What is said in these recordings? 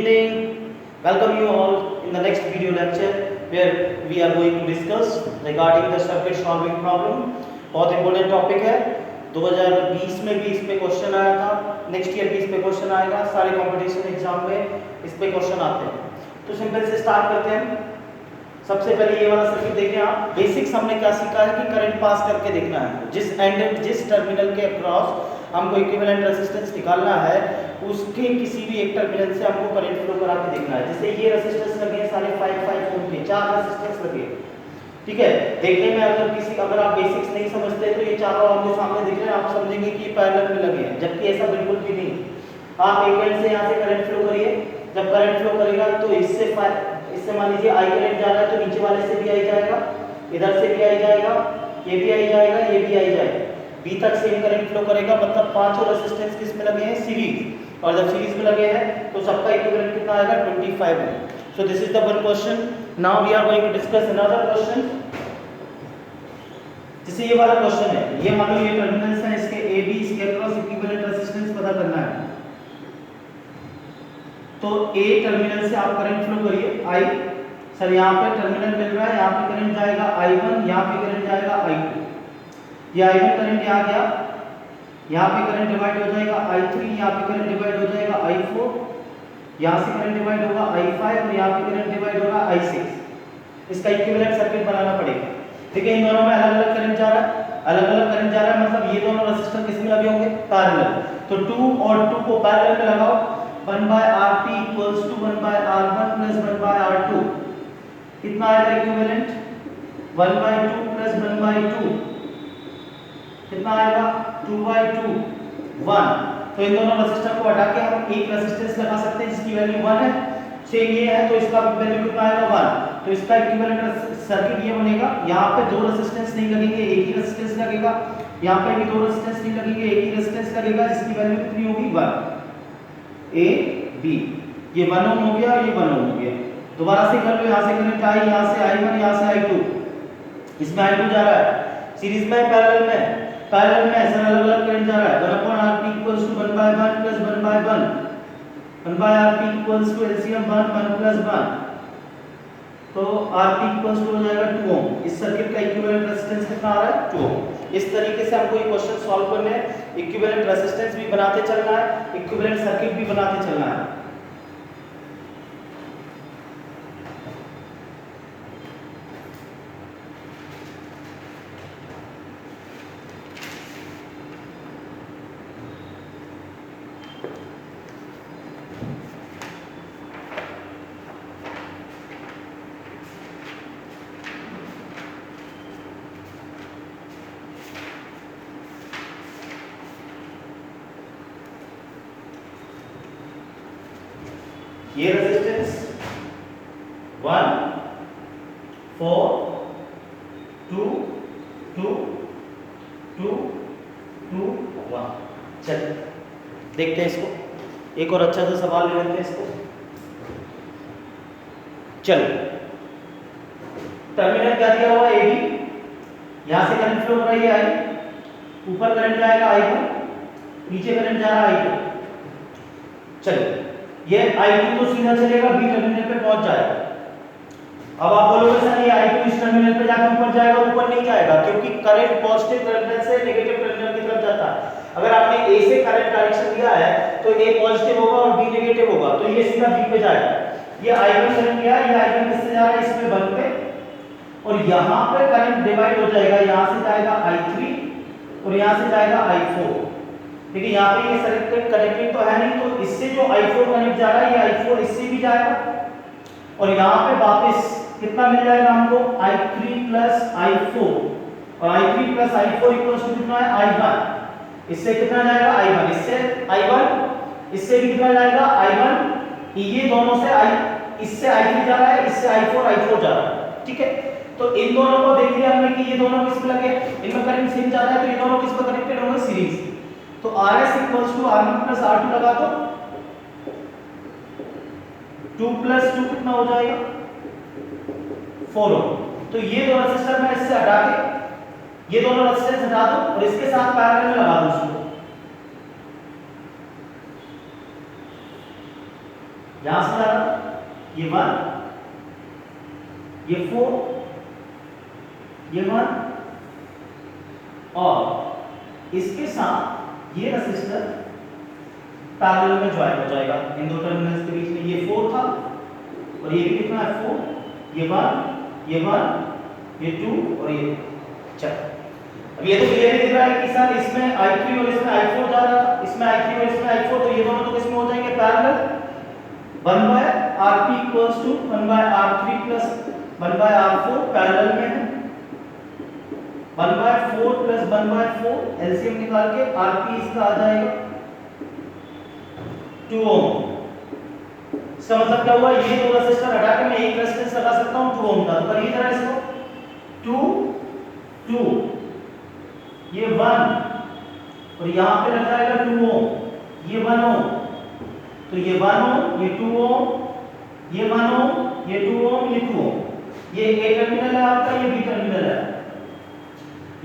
evening. Welcome you all in the next video lecture where we are going to discuss regarding the circuit solving problem. बहुत important topic है। 2020 में भी इस पे question आया था, नेक्स्ट ईयर भी इस पे क्वेश्चन आएगा, सारे कंपटीशन एग्जाम में इस पे क्वेश्चन आते हैं। तो सिंपल से स्टार्ट करते हैं। सबसे पहले ये वाला सर्किट देखिए आप। बेसिक्स हमने क्या सीखा है कि करंट पास करके देखना है। जिस टर्मिनल के अक्रॉस हमको इक्विवेलेंट रेजिस्टेंस निकालना है, उसके किसी भी एक टर्मिनल से हमको करंट फ्लो करा के देखना है। जैसे ये रेजिस्टेंस लगे हैं सारे 5 ओम के, 4 रेजिस्टेंस लगे, ठीक है। देखने में अगर आप बेसिक्स नहीं समझते तो ये चारों आपके सामने दिख रहे हैं, आप समझेंगे कि ये पैरेलल में लगे हैं, जबकि ऐसा बिल्कुल भी नहीं। आप एक एंड से यहाँ से करंट फ्लो करिए। जब करंट फ्लो करेगा तो इससे मान लीजिए आई करंट जा रहा है तो नीचे वाले से भी आई जाएगा, इधर से भी आई जाएगा, ये भी आई जाएगा, ये भी आई जाएगा, बी तक सेम करंट फ्लो करेगा। मतलब पांचों रेजिस्टेंस किस में लगे हैं? सीरीज। और जब सीरीज में लगे हैं तो सबका इक्विवेलेंट कितना आएगा? 25 ohm. So this is the one question. Now we are going to discuss another question. जैसे ये वाला क्वेश्चन है, ये मान लो ये टर्मिनल्स हैं, इसके ए बी, इसके अक्रॉस इक्विवेलेंट रेजिस्टेंस पता करना है। तो ए टर्मिनल से आप करंट फ्लो करिए आई। सर यहाँ पे टर्मिनल मिल रहा है, यहाँ पे करंट जाएगा I1, यहाँ पे करंट जाएगा I2। ये I1 करंट यहाँ गया, यहाँ पे करंट डिवाइड हो जाएगा I3, यहाँ पे करंट डिवाइड हो जाएगा I4, यहाँ से करंट डिवाइड होगा I5 और यहाँ पे करंट डिवाइड होगा I6। इसका इक्विवेलेंट सर्किट बनाना पड़ेगा। ठीक है, इन दोनों में अलग अलग करंट जा रहा है, अलग अलग करंट जा रहा है, मतलब ये दोनों रेजिस्टर किस में लगे होंगे? पैरेलल। तो 2 और 2 को पैरेलल में लगाओ। 1/RP equals to 1/R1 plus 1/R2। कितना आएगा इक्विवेलेंट? 1/2 plus 1/2 कितना आएगा? 2/2 1। तो इन दोनों रेजिस्टर को हटा के हम एक रेजिस्टेंस लगा सकते हैं जिसकी वैल्यू 1 है। सेम ये है तो इसका वैल्यू कितना आएगा? 1। तो इसका इक्विवेलेंट सर्किट ये बनेगा। यहाँ पे दो रेजिस्टेंस नहीं लगेंगे, एक ही रेजिस्टेंस लगेगा। यहाँ पे भी दो रेजिस्टेंस नहीं लगेंगे, एक ही रेजिस्टेंस लगेगा, जिसकी वैल्यू कितनी होगी? 1। ए बी, ये 1 ओम हो गया और ये 1 ओम हो गया। दोबारा से कर लो, यहाँ से करंट आई, यहाँ से I1, यहाँ से I2। इसमें I2 जा रहा है सीरीज में, पैरेलल में सर अलग अलग करंट जा रहा है। 1/RP equals to 1/1 plus 1/1। 1/RP equals to LCM 1 plus 1। तो RP equals to हो जाएगा 2 ओम। इस सर्किट का इक्विवेलेंट रेजिस्टेंस कितना आ रहा है? 2 ओम। इस तरीके से हमको ये क्वेश्चन सॉल्व करने हैं। इक्विवेलेंट रेजिस्टेंस भी बनाते चलना है, इक्विवेलेंट सर्किट भी बनाते चलना है। ये रेजिस्टेंस 1 4 2 2 2 2 1। चलिए देखते हैं इसको, एक और अच्छा सा सवाल ले लेते हैं इसको। चलो, टर्मिनल क्या दिया हुआ? ए बी, यहां से करंट फ्लो हो रही है आई, ऊपर करंट जाएगा I1, नीचे करंट जा रहा है I2। चलो, ये I2 तो सीधा चलेगा बी टर्मिनल पे पहुंच जाएगा। अब आप बोलोगे सर ये I2 इस टर्मिनल पे जाकर ऊपर जाएगा? ऊपर नहीं जाएगा, क्योंकि करंट पॉजिटिव टर्मिनल से नेगेटिव टर्मिनल की तरफ जाता है। अगर आपने ए से करंट डायरेक्शन दिया है तो ए पॉजिटिव होगा और बी नेगेटिव होगा, तो ये सीधा बी पे जाएगा। ये I1 करंट गया, ये I1 किससे जा रहा है? इसमें 1 पे, और यहां पे करंट डिवाइड हो जाएगा, यहां से जाएगा I3 और यहां से जाएगा I4। ठीक है, यहाँ पे ये सर्किट कनेक्टेड तो है नहीं, तो इससे जो I4 कनेक्ट जा रहा है, ये I4 इससे भी जाएगा, और यहाँ पे वापस कितना मिल जाएगा हमको? I3 plus I4, और I3 plus I4 equals to कितना है? I1। इससे कितना जाएगा? I1, इससे I1, इससे भी कितना जाएगा? I1। ये दोनों से इससे I3 जा रहा है, इससे I4 जा रहा है। ठीक है, तो इन दोनों को देख लिया हमने कि ये दोनों किस पे लगे, इनमें करंट सेम जा रहा है, तो ये दोनों किस पे कनेक्टेड होंगे? सीरीज। तो RS equals to R1 plus R2 लगा दो, 2 plus 2 कितना हो जाएगा? 4 ओम। तो ये दो रेजिस्टर मैं इससे हटा के, ये दोनों रेजिस्टेंस हटा दो और इसके साथ पैरेलल में लगा दो इसको। यहां से जा रहा ये 1, ये 4, ये 1 और इसके साथ ये रेसिस्टर पैरेलल में ज्वाइन हो जाएगा इन दो टर्मिनल्स के बीच में। ये 4 था और ये भी कितना है 4, ये 1, ये 1, ये 2 और ये 4। अब ये तो क्लियर दिख रहा है कि सर इसमें I3 और इसमें I4 जा रहा है, इसमें I3 और इसमें I4, तो ये दोनों तो किसमें हो जाएंगे parallel. 1/Rp equals to 1/R3 plus 1/R4 parallel में है। 1/4 प्लस 1/4 एलसीएम निकाल के Rp इसका आ जाएगा 2 ओम। इसका मतलब क्या हुआ, ये दो रेजिस्टर हटा के मैं एक रेजिस्टेंस लगा सकता हूं 2 ओम का। तो करिए जरा इसको 2 2 ये 1 और यहां पे लग जाएगा 2 ओम, ये 1 ओम, तो ये 1 ओम, ये 2 ओम, ये 1 ओम, ये 2 ओम, ये 2 ओम। ये ए टर्मिनल है आपका, ये बी टर्मिनल है।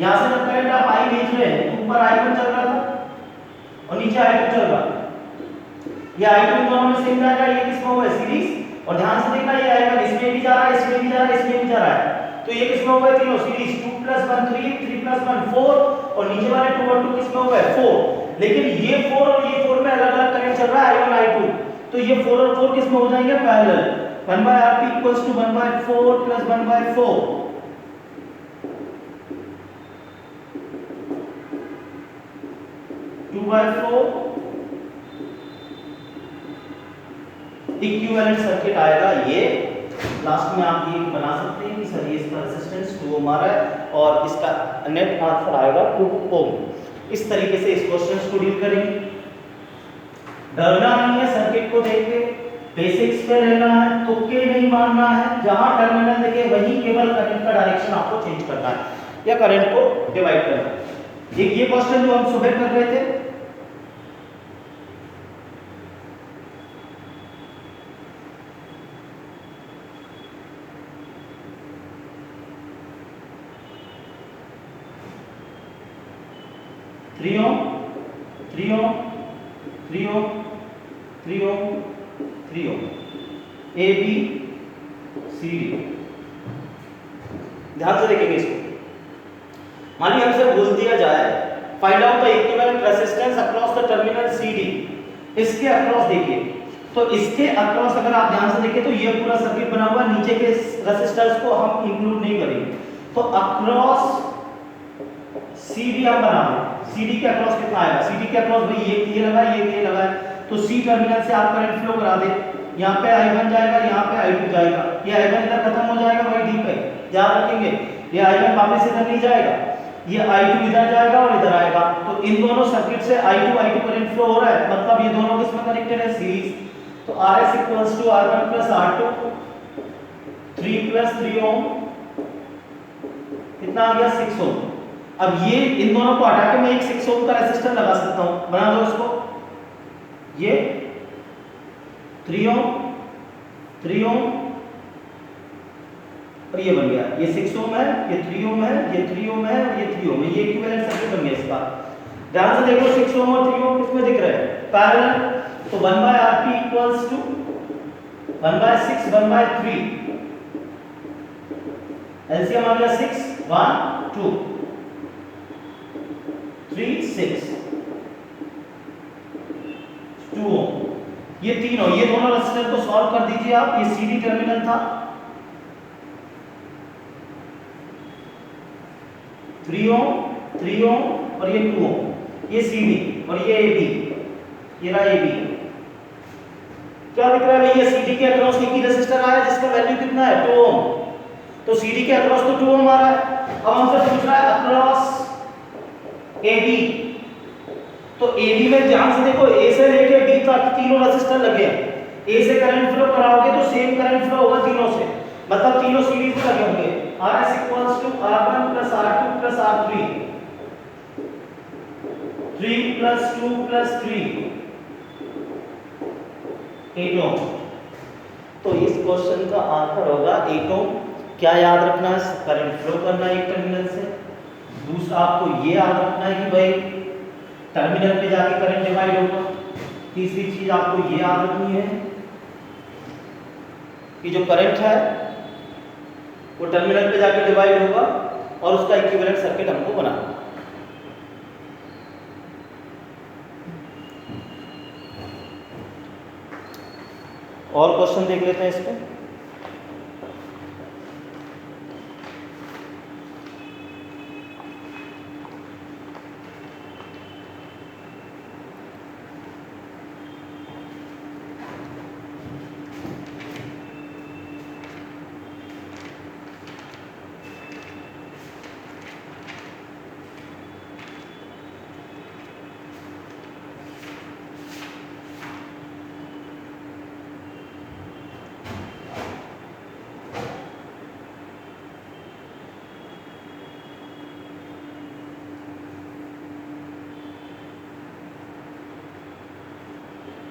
यहां से जब करंट आप आई भेज रहे हैं तो ऊपर I1 चल रहा था और नीचे I2 चल रहा है। ये I2 दोनों में सेम जाएगा, ये किसमें हुआ है सीरीज। और ध्यान से देखना ये I1 इसमें भी जा रहा है, इसमें भी जा रहा है, इसमें भी जा रहा है, तो ये किसमें हुआ है तीनों सीरीज। 2 + 1 3, 3 + 1 4 और नीचे वाले 2 और 2 किसमें हुआ है 4। लेकिन ये 4 और ये 4 में अलग-अलग करंट चल रहा है I1 I2, तो ये 4 और 4 किसमें हो जाएंगे पैरेलल। 1/Rp = 1/4 + 1/4 2/4 इक्विवेलेंट सर्किट आएगा। ये लास्ट में आप ये बना सकते हैं कि सर ये इसका रेजिस्टेंस 2 ओम आ रहा है और इसका नेट आंसर आएगा 2 ओम। इस तरीके से इस क्वेश्चंस को डील करेंगे। डरना नहीं है सर्किट को देख के, बेसिक्स पे रहना है, तुक्के नहीं मारना है। जहां टर्मिनल देखे वहीं केवल करंट का डायरेक्शन आपको चेंज करना है या करंट को डिवाइड करना है। एक ये क्वेश्चन जो हम सुबह कर रहे थे, three ohm 3 ohm 3 ohm 3 ohm 3 ohm A B C D. ध्यान से देखेंगे इसको। मानिए हमसे बोल दिया जाए find out the equivalent resistance across the terminal C D. इसके अक्रॉस देखिए, तो इसके अक्रॉस अगर आप ध्यान से देखें तो ये पूरा सर्किट बना हुआ है, नीचे के रेजिस्टर्स को हम इंक्लूड नहीं करेंगे। तो अक्रॉस CD हम बना रहे हैं, CD के अक्रॉस कितना आएगा, CD के अक्रॉस भाई ये लगा है, ये लगा है, तो C टर्मिनल से आप करंट फ्लो करा दे। यहाँ पे I1 जाएगा, यहाँ पे I2 जाएगा, ये I1 इधर खत्म हो जाएगा भाई D पे, ध्यान रखेंगे। ये I1 वापस इधर नहीं जाएगा, ये I2 इधर जाएगा और इधर आएगा। तो इन दोनों सर्किट से I2 करंट फ्लो हो रहा है, मतलब ये दोनों किसमें कनेक्टेड है सीरीज। तो RS = R1 + R2 3 + 3 ओम कितना आ गया 6 ओम। अब ये इन दोनों को हटा के मैं एक 6 ओम का रेजिस्टर लगा सकता हूं, बना दो इसको। ये 3 ओम 3 ओम और ये बन गया, ये 6 ओम है, ये 3 ओम है, ये 3 ओम है और ये 3 ओम है। ये इक्विवेलेंट सर्किट बन गया इसका। ध्यान से देखो 6 ओम और 3 ओम किसमें दिख रहे हैं पैरेलल। तो 1/Rp = 1/6 1/3 एलसीएम आ गया 6 1 2 3 6 2 ओम। ये तीनों, ये दोनों रेजिस्टर को सॉल्व कर दीजिए आप। ये CD टर्मिनल था, 3 ओम और ये 2 ओम, ये CD और ये AB, ये रहा AB। क्या दिख रहा है भाई, ये CD के अक्रॉस एक ही रेजिस्टर आया जिसका वैल्यू कितना है 2 ओम। तो CD के अक्रॉस तो 2 ओम आ रहा है। अब हमसे पूछ रहा है अक्रॉस AB, तो AB में ध्यान से देखो A से लेके B तक तीनों रेजिस्टर लगे हैं। A से करंट फ्लो कराओगे तो सेम करंट फ्लो होगा तीनों से, मतलब तीनों सीरीज में लगे होंगे। RS = R1 + R2 + R3 3 + 2 + 3 8 ओम। तो इस क्वेश्चन का आंसर होगा 8 ओम। क्या याद रखना है, करंट फ्लो करना है एक टर्मिनल से। दूसरा आपको ये याद रखना है कि भाई टर्मिनल पे जाके करंट डिवाइड होगा। तीसरी चीज आपको ये याद रखनी है कि जो करंट है वो टर्मिनल पे जाके डिवाइड होगा और उसका इक्विवेलेंट सर्किट हमको बनाना। और क्वेश्चन देख लेते हैं इस पे।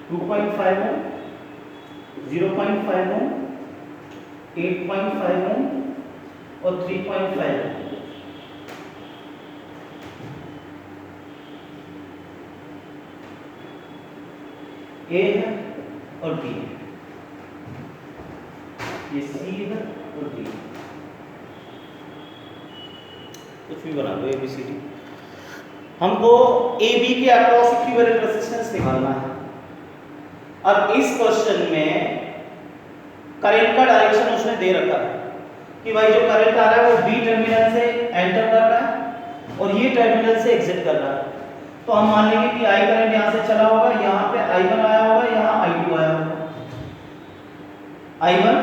टू 2.5 ओम, 0.5 ओम, 8.5 ओम और 3.5 ओम। ए है और बी है, ये सी है और डी। कुछ भी बना दो ABCD। हमको AB के अक्रॉस इक्विवेलेंट रेजिस्टेंस निकालना है। अब इस क्वेश्चन में करंट का डायरेक्शन उसने दे रखा है कि भाई जो करंट आ रहा है वो B टर्मिनल से एंटर कर रहा है और ये टर्मिनल से एग्जिट कर रहा है। तो हम मान लेंगे कि I करंट यहाँ से चला होगा, यहाँ पे I1 आया होगा, यहाँ I2 आया होगा। I1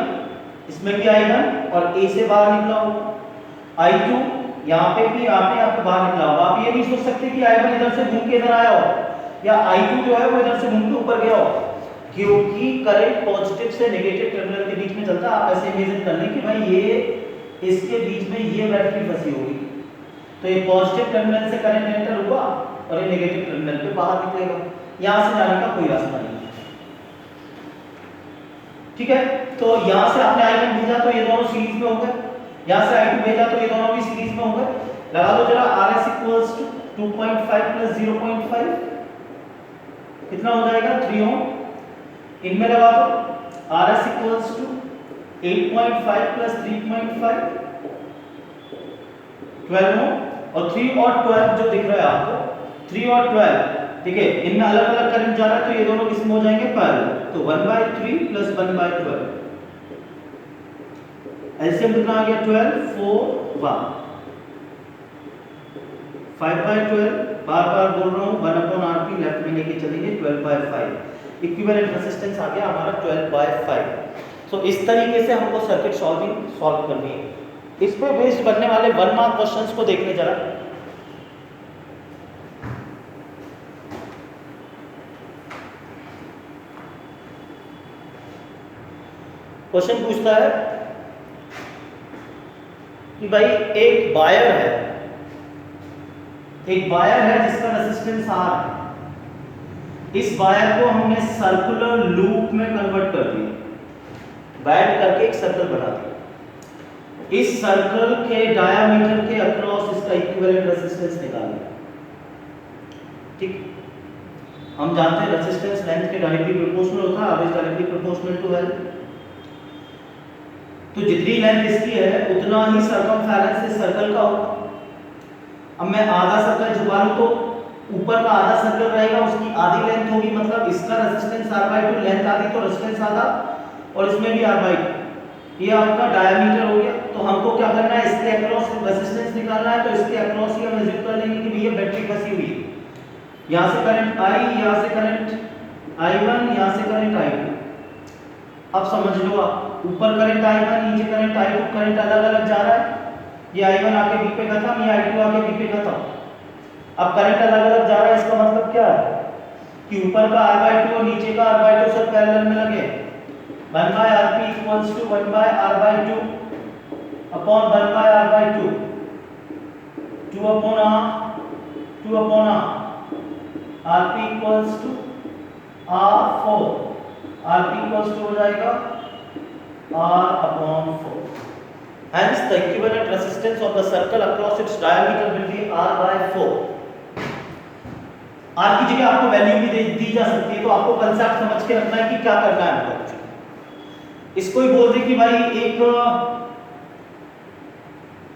इसमें भी I1 और A से बाहर निकला होगा, I2 यहाँ पे भी आपको बाहर निकला होगा। आप ये नहीं सोच सकते कि I1 इधर से घूम के इधर आया हो या I2 जो है वो इधर से घूम के ऊपर गया हो, क्योंकि करंट पॉजिटिव से नेगेटिव टर्मिनल के बीच में चलता है। आप ऐसे इमेजिन कर लें कि भाई ये इसके बीच में ये बैटरी फंसी होगी, तो ये पॉजिटिव टर्मिनल से करंट एंटर हुआ और ये नेगेटिव टर्मिनल पे बाहर निकलेगा। यहाँ से जाने का कोई रास्ता नहीं है, ठीक है। तो यहाँ से आपने I1 भेजा तो ये दोनों सीरीज में हो गए, यहाँ से I2 भेजा तो ये दोनों भी सीरीज में हो गए। लगा दो जरा, RS इक्वल्स टू 2.5 प्लस 0.5 कितना हो जाएगा, 3 ओम। इनमें लगा दो RS इक्वल्स टू 8.5 प्लस 3.5 12 ओम, और 3 और 12 जो दिख रहा है आपको, 3 और 12, ठीक है, इनमें अलग अलग करंट जा रहा है तो ये दोनों किसमें हो जाएंगे, पैरेलल। तो 1/3 प्लस 1/12 एलसीएम कितना आ गया, 12 4 1 5/12। बार बार बोल रहा हूँ 1/RP लेफ्ट में लेके चलेंगे, 12/5 इक्विवेलेंट रेजिस्टेंस आ गया हमारा 12/5। सो इस तरीके से हमको सर्किट सॉल्व करनी है। इस पे बेस्ड बनने वाले 1 मार्क क्वेश्चंस को देखने जरा। क्वेश्चन पूछता है कि भाई एक वायर है जिसका रेजिस्टेंस R है। इस वायर को हमने सर्कुलर लूप में कन्वर्ट कर दिया, बैंड करके एक सर्कल बना दिया। इस सर्कल के डायामीटर के अक्रॉस इसका इक्विवेलेंट रेजिस्टेंस निकालना, ठीक। हम जानते हैं रेजिस्टेंस लेंथ के डायरेक्टली प्रोपोर्शनल होता है, R is directly proportional to L। तो जितनी लेंथ इसकी है उतना ही सर्कमफेरेंस इस सर्कल का होगा। अब मैं आधा सर्कल झुका लूं तो ऊपर का आधा सर्कल रहेगा, उसकी आधी लेंथ होगी, मतलब इसका रेजिस्टेंस R/2, लेंथ आधी तो रेजिस्टेंस आधा, और इसमें भी R/2। ये आपका डायमीटर हो गया। तो हमको क्या करना है, इसके अक्रॉस रेजिस्टेंस निकालना है। तो इसके अक्रॉस ही हम एज्यूम कर लेंगे कि भैया बैटरी फंसी हुई है। यहाँ से करंट I, यहाँ से करंट I1, यहाँ से करंट I2। अब समझ लो आप, ऊपर करंट I1, नीचे करंट I2, करंट अलग अलग जा रहा है। ये I1 आके B पे खत्म, ये I2 आके B पे खत्म। अब करंट अलग अलग जा रहा है, इसका मतलब क्या है कि ऊपर का R/2 और नीचे का R/2 सब पैरेलल में लगे। 1/RP equals to 1/R/2 upon 1/R/2, 2/R। RP equals to R4, RP equals to हो जाएगा R/4। Hence the equivalent resistance of the circle across its diameter will be R/4। R की जगह आपको value भी दी जा सकती है, तो आपको कंसेप्ट समझ के रखना है कि क्या करना है हमको। इसको ही बोल दे कि भाई एक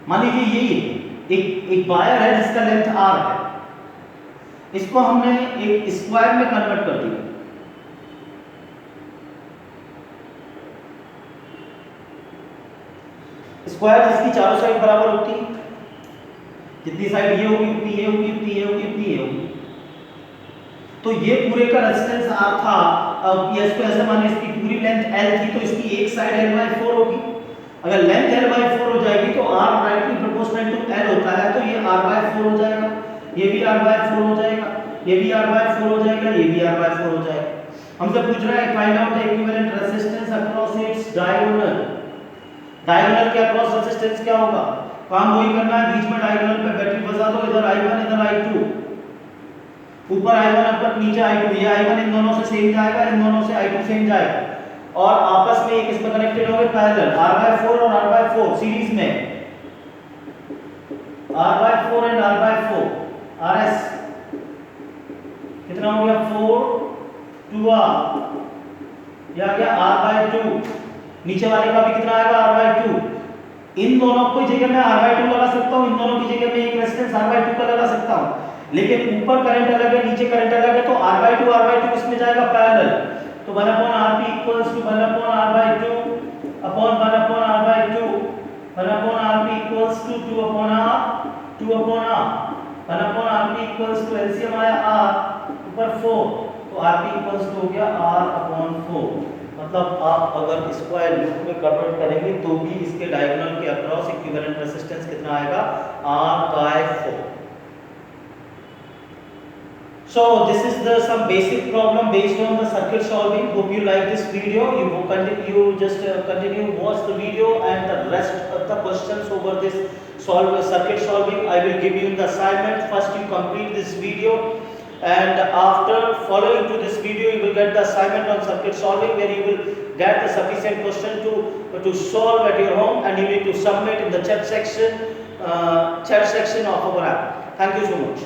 मान लीजिए यही एक वायर है जिसका लेंथ r है, इसको हमने एक स्क्वायर में कन्वर्ट कर दिया। स्क्वायर जिसकी चारों साइड बराबर होती है, जितनी साइड ये होगी उतनी ये होगी, उतनी ये होगी, उतनी ये होगी। तो ये पूरे का रेजिस्टेंस r था। अब ये इसको ऐसे माने इसकी पूरी लेंथ l थी, तो इसकी एक साइड l/4 होगी। अगर लेंथ l/4 हो जाएगी तो r directly proportional to l होता है, तो ये r/4 हो जाएगा, ये भी r/4 हो जाएगा, ये भी r/4 हो जाएगा, ये भी r/4 हो जाएगा। हमसे पूछ रहा है find out the equivalent resistance across its diagonal. Diagonal के अक्रॉस रेजिस्टेंस क्या होगा? काम वही करना है, बीच में डायगोनल पे बैटरी फंसा दो, इधर I1 इधर I2, ऊपर I1 ऊपर नीचे I2, ये I1 इन दोनों से सेम जाएगा, इन दोनों से I2 सेम जाएगा, और आपस में एक इसमें कनेक्टेड होंगे पैरेलल, r/4 और r/4 सीरीज में, r/4 एंड r/4 rs कितना हो गया 4 2r, ये आ गया r/2, नीचे वाले का भी कितना आएगा r/2। इन दोनों को जगह में r/2 लगा सकता हूं, इन दोनों की जगह में एक रेजिस्टेंस r/2 का लगा सकता हूं, लेकिन ऊपर करंट अलग है नीचे करंट अलग है, तो r/2 इसमें जाएगा पैरेलल, तो 1/rp equals to 1/r/2 upon 1/r/2, 1/rp equals to 2/r 2/r, 1/rp equals to LCM आया r ऊपर 4, तो rp इक्वल्स टू हो गया r/4। मतलब आप अगर इसको लूप में कन्वर्ट करेंगे तो भी इसके डायगोनल के अक्रॉस इक्विवेलेंट रेजिस्टेंस कितना आएगा r/4। So this is some basic problem based on the circuit solving. Hope you like this video. You just continue watch the video, and the rest of the questions over this circuit solving I will give you in the assignment. First you complete this video, and after following to this video you will get the assignment on circuit solving, where you will get the sufficient question to solve at your home, and you need to submit in the chat section of our app. Thank you so much.